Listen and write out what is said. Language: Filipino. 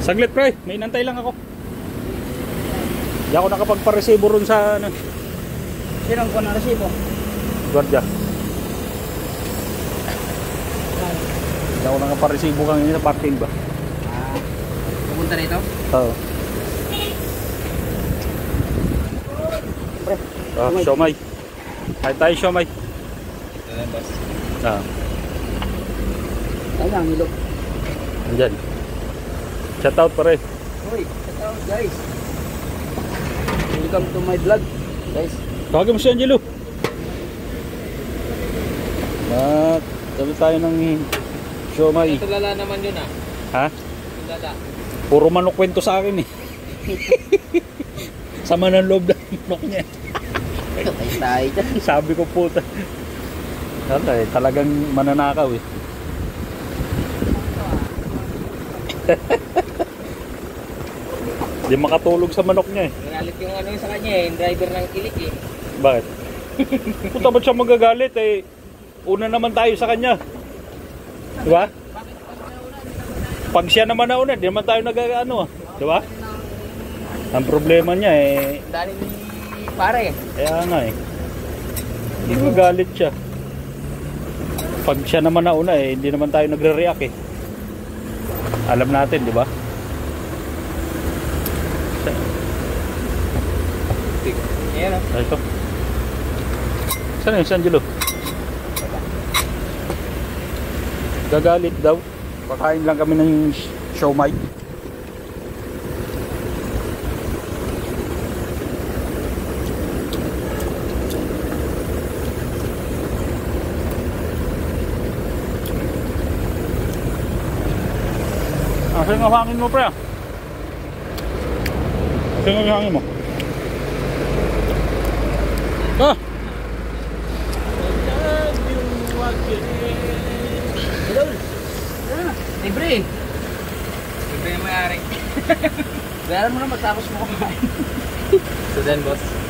Saglit pre, may inantay lang ako. Hindi ako nakapagpa-resibo ron sa ano. Sinong ko ng resibo? Guardia. Hindi ako nakapag-resibo kanina sa parking ba? Pupunta rito? Oo. Pre, Siomay. Kahit tayo siomay. boss. Ayun ang hilog. Andyan. Shout out pare. Uy, shout out guys. Welcome to my vlog, guys. Tawagin mo si Angelo. Tabi tayo ng siomay. Ito lala naman yun Ha? Ito lala. Puro manok kwento sa akin eh. Sama ng loob ng manok niya. Tayo dyan. Sabi ko puta. Talagang mananakaw eh. Di makatulog sa manok niya eh. Nagalit yung ano sa kanya yung driver ng kilik eh. Bakit? Puta ba't siya magagalit eh? Una naman tayo sa kanya. Diba? Pag siya naman nauna, di naman tayo nag-ano diba? Ang problema niya eh. Dali ni pare. Kaya nga eh. Hindi magagalit siya. Pag siya naman nauna eh, hindi naman tayo nagre-react eh. Alam natin, di ba? Ayan o. Ito. Saan yun, si Angelo? Gagalit daw. Pakain lang kami ng siomay. Saan ang hangin mo pre? Saan ang hangin mo? Ah! Libre. Libre na may-ari. Bayaran mo na matapos mo kumain. So then boss.